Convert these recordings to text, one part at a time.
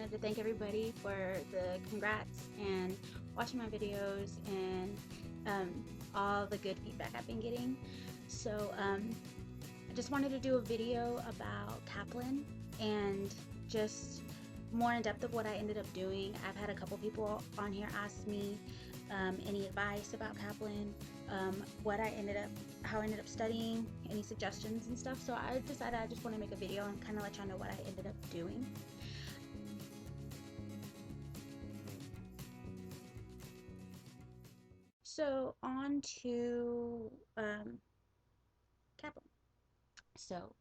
wanted to thank everybody for the congrats and watching my videos and all the good feedback I've been getting. So I just wanted to do a video about Kaplan and just more in depth of what I ended up doing. I've had a couple people on here ask me any advice about Kaplan, how I ended up studying, any suggestions and stuff. So I decided I just want to make a video and kind of let y'all know what I ended up doing. So on to Kaplan. So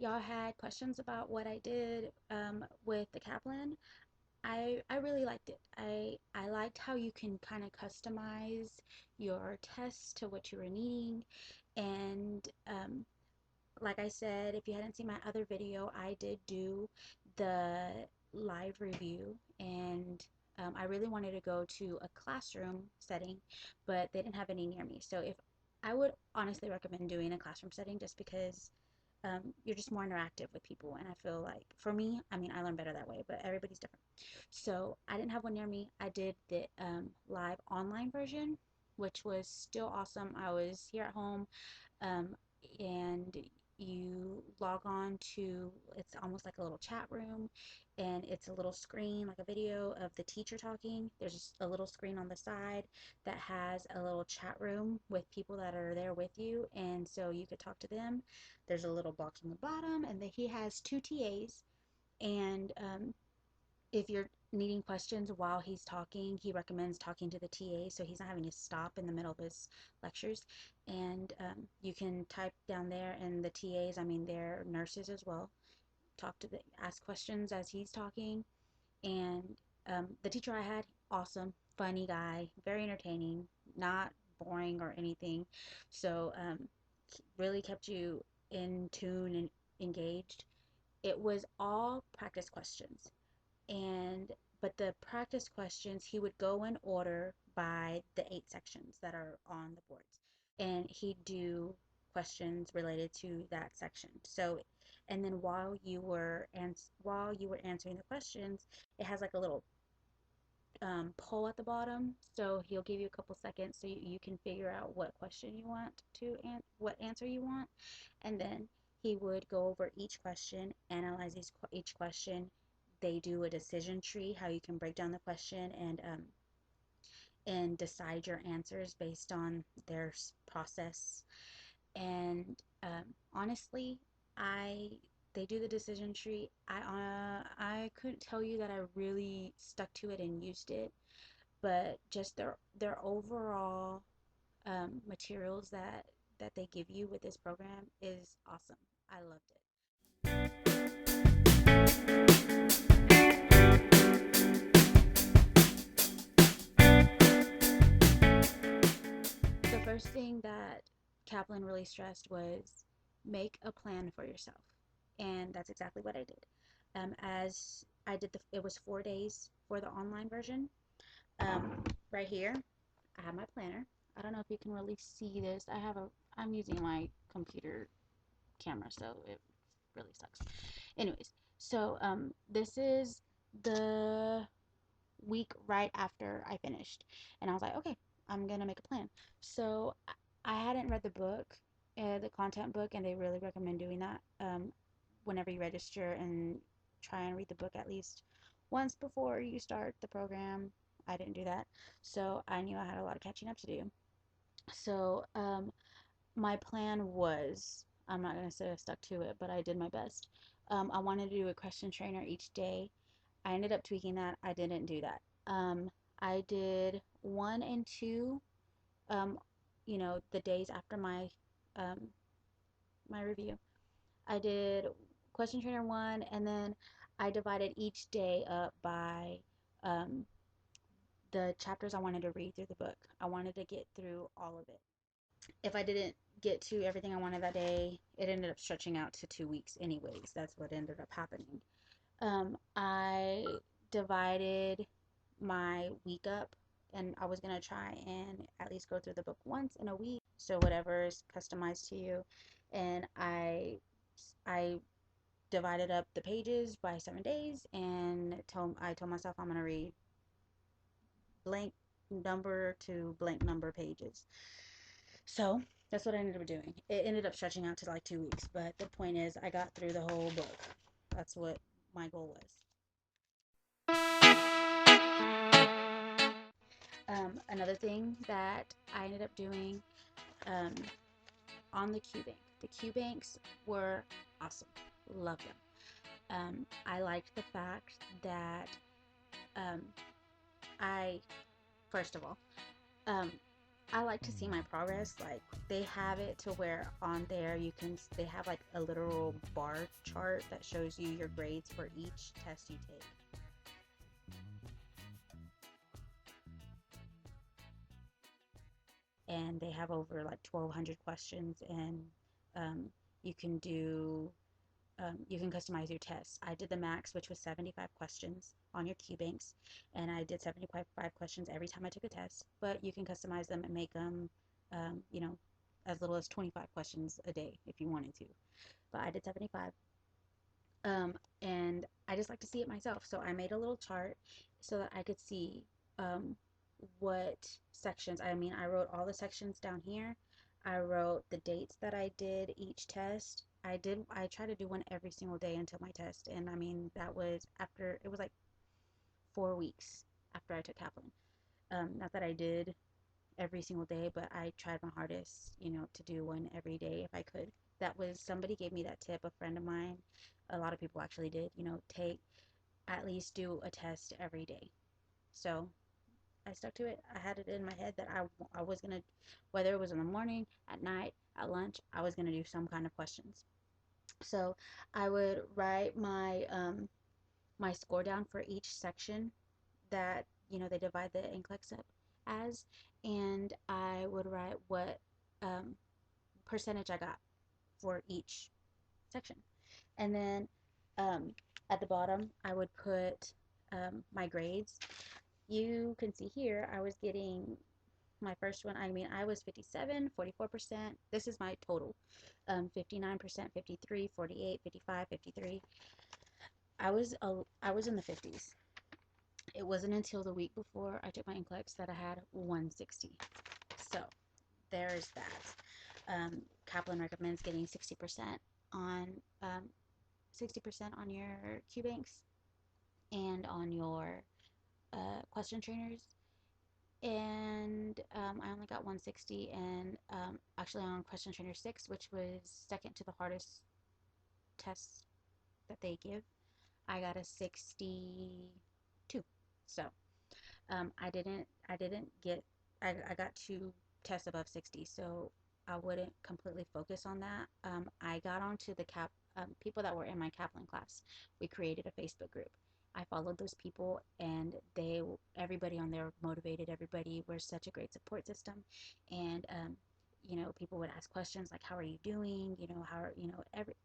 y'all had questions about what I did with the Kaplan. I really liked it. I liked how you can kind of customize your tests to what you were needing. And like I said, if you hadn't seen my other video, I did do the live review, and I really wanted to go to a classroom setting, but they didn't have any near me. So if I would honestly recommend doing a classroom setting just because you're just more interactive with people, and I feel like for me, I mean, I learn better that way, but everybody's different. So I didn't have one near me. I did the live online version, which was still awesome. I was here at home, and you log on to, it's almost like a little chat room, and it's a little screen, like a video of the teacher talking. There's just a little screen on the side that has a little chat room with people that are there with you, and so you could talk to them. There's a little box on the bottom, and then he has two TAs, and if you're needing questions while he's talking, he recommends talking to the TA so he's not having to stop in the middle of his lectures. And you can type down there, and the TAs, I mean, they're nurses as well, ask questions as he's talking. And the teacher I had, awesome, funny guy, very entertaining, not boring or anything. So really kept you in tune and engaged. It was all practice questions, and but the practice questions he would go in order by the 8 sections that are on the boards, and he'd do questions related to that section. So, and then while you were answering the questions, it has like a little poll at the bottom, so he'll give you a couple seconds so you can figure out what question you want to what answer you want, and then he would go over each question, analyze each question. They do a decision tree, how you can break down the question and decide your answers based on their process. And honestly, I they do the decision tree. I couldn't tell you that I really stuck to it and used it, but just their overall materials that they give you with this program is awesome. I loved it. The first thing that Kaplan really stressed was make a plan for yourself, and that's exactly what I did. As I did it was 4 days for the online version. Right here, I have my planner. I don't know if you can really see this. I'm using my computer camera, so it really sucks. Anyways, so this is the week right after I finished, and I was like, okay, I'm gonna make a plan. So I hadn't read the book, the content book, and they really recommend doing that whenever you register, and try and read the book at least once before you start the program. I didn't do that, so I knew I had a lot of catching up to do. So my plan was, I'm not going to say I stuck to it, but I did my best. I wanted to do a question trainer each day. I ended up tweaking that. I didn't do that. I did 1 and 2, um, the days after um, my review. I did question trainer 1, and then I divided each day up by um, the chapters I wanted to read through the book. I wanted to get through all of it. If I didn't get to everything I wanted that day, it ended up stretching out to 2 weeks anyways. That's what ended up happening. I divided my week up, and I was going to try and at least go through the book once in a week, so whatever is customized to you. And I divided up the pages by 7 days, and I told myself I'm gonna read blank number to blank number pages. So that's what I ended up doing. It ended up stretching out to like 2 weeks, but the point is, I got through the whole book. That's what my goal was. Another thing that I ended up doing um, on the Q Bank. The Q Banks were awesome. Love them. I liked the fact that um, I, first of all, um, I like to see my progress. Like, they have it to where on there they have like a literal bar chart that shows you your grades for each test you take. And they have over like 1,200 questions, and um, you can do you can customize your tests. I did the max, which was 75 questions on your Q banks, and I did 75 questions every time I took a test. But you can customize them and make them, you know, as little as 25 questions a day if you wanted to. But I did 75. And I just like to see it myself. So I made a little chart so that I could see what sections. I mean, I wrote all the sections down here. I wrote the dates that I did each test. I try to do one every single day until my test. And I mean, that was after, it was like 4 weeks after I took Kaplan. Not that I did every single day, but I tried my hardest, to do one every day if I could. That was, somebody gave me that tip, a friend of mine. A lot of people actually did, take, at least do a test every day. So I stuck to it. I had it in my head that I was going to, whether it was in the morning, at night, at lunch, I was going to do some kind of questions. So I would write my score down for each section that, they divide the NCLEX up as, and I would write what percentage I got for each section. And then at the bottom, I would put my grades. You can see here, I was getting my first one. I mean, I was 57, 44%. This is my total. 59%, 53, 48, 55, 53. I was in the 50s. It wasn't until the week before I took my NCLEX that I had 160. So there's that. Kaplan recommends getting 60% on 60% on your Q banks and on your question trainers. And I only got 160, and actually on question trainer 6, which was second to the hardest test that they give, I got a 62. So I didn't get, I got 2 tests above 60, so I wouldn't completely focus on that. I got onto the people that were in my Kaplan class. We created a Facebook group. I followed those people, and everybody on there motivated everybody. We're such a great support system, and people would ask questions like, "How are you doing?"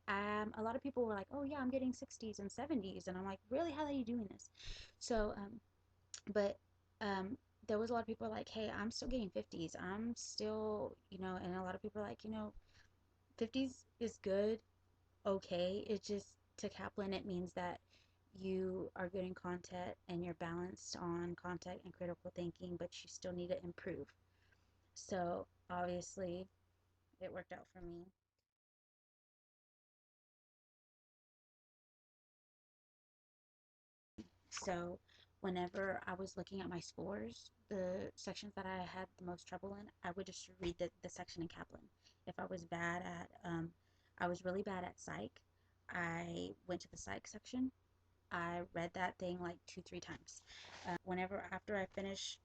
A lot of people were like, "Oh yeah, I'm getting 60s and 70s," and I'm like, "Really? How are you doing this?" So, but um, there was a lot of people like, "Hey, I'm still getting 50s. I'm still, and a lot of people are like, 50s is good, okay. It just, to Kaplan, it means that you are good in content and you're balanced on content and critical thinking, but you still need to improve." So obviously, it worked out for me. So whenever I was looking at my scores, the sections that I had the most trouble in, I would just read the section in Kaplan. If I was bad at, I was really bad at psych, I went to the psych section. I read that thing like 2, 3 times. Whenever after I finished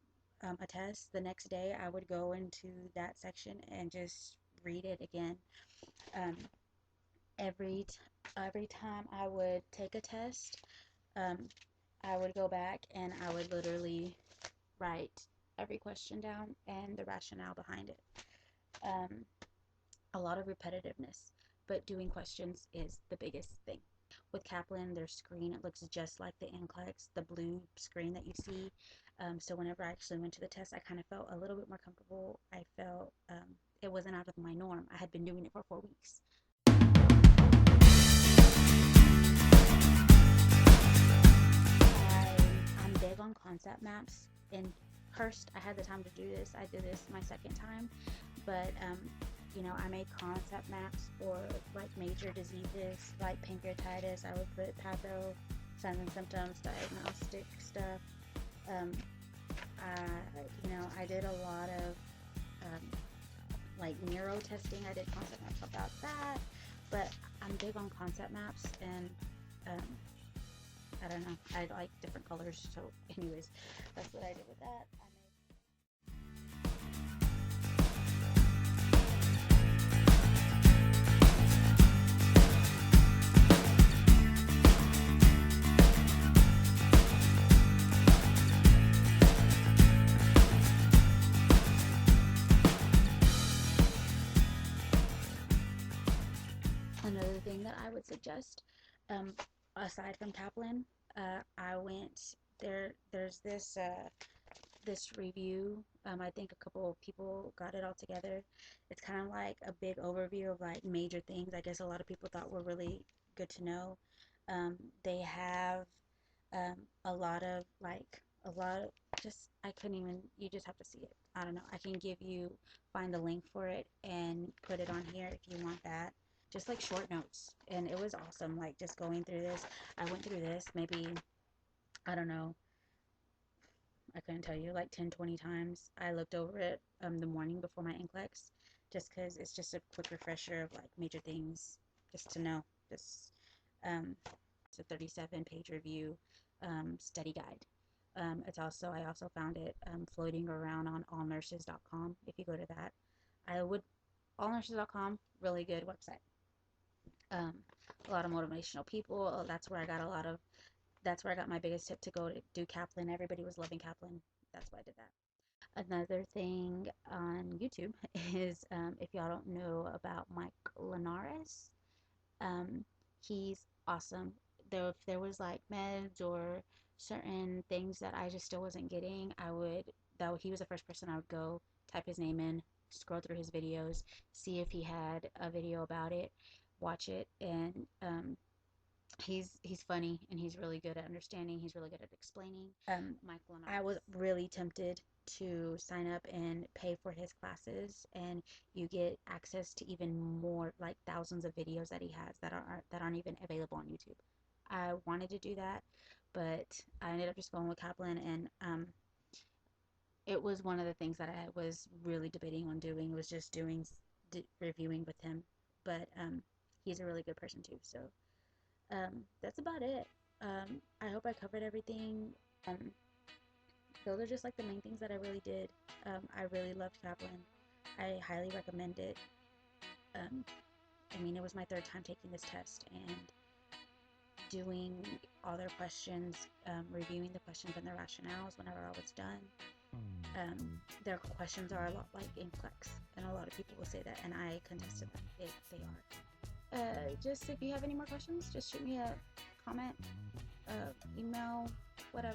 a test, the next day I would go into that section and just read it again. Um, every time I would take a test, um, I would go back and I would literally write every question down and the rationale behind it. Um, a lot of repetitiveness, but doing questions is the biggest thing. With Kaplan, their screen, it looks just like the NCLEX, the blue screen that you see. So whenever I actually went to the test, I kind of felt a little bit more comfortable. I felt it wasn't out of my norm. I had been doing it for 4 weeks. on concept maps. And first, I had the time to do this. I did this my second time, but I made concept maps for like major diseases like pancreatitis. I would put patho, signs and symptoms, diagnostic stuff. I did a lot of like neuro testing. I did concept maps about that, but I'm big on concept maps, and I don't know, I like different colors, so anyways, that's what I did with that. Another thing that I would suggest, aside from Kaplan, I went there. There's this review. I think a couple of people got it all together. It's kind of like a big overview of like major things I guess a lot of people thought were really good to know. They have a lot of just, I couldn't even, you just have to see it. I don't know. I can find a link for it and put it on here if you want that. Just like short notes. And it was awesome. Like just going through this. I went through this maybe, I don't know, I couldn't tell you, like 10, 20 times. I looked over it the morning before my NCLEX, just because it's just a quick refresher of like major things just to know. Just it's a 37-page review study guide. I also found it floating around on allnurses.com. If you go to that, allnurses.com, really good website. A lot of motivational people. That's where I got my biggest tip to go to do Kaplan. Everybody was loving Kaplan. That's why I did that. Another thing on YouTube is, if y'all don't know about Mike Linares, he's awesome. If there was like meds or certain things that I just still wasn't getting, he was the first person I would go type his name in, scroll through his videos, see if he had a video about it, watch it, and he's funny, and he's really good at understanding. He's really good at explaining. I was really tempted to sign up and pay for his classes, and you get access to even more, like thousands of videos that he has that aren't even available on YouTube. I wanted to do that, but I ended up just going with Kaplan, and it was one of the things that I was really debating on doing, was just reviewing with him. But he's a really good person too, so that's about it. I hope I covered everything. Those are just like the main things that I really did. I really loved Kaplan. I highly recommend it. It was my third time taking this test, and doing all their questions, reviewing the questions and the rationales whenever I was done. Their questions are a lot like NCLEX, and a lot of people will say that, and I contested them. They are. Just if you have any more questions, just shoot me a comment, email, whatever.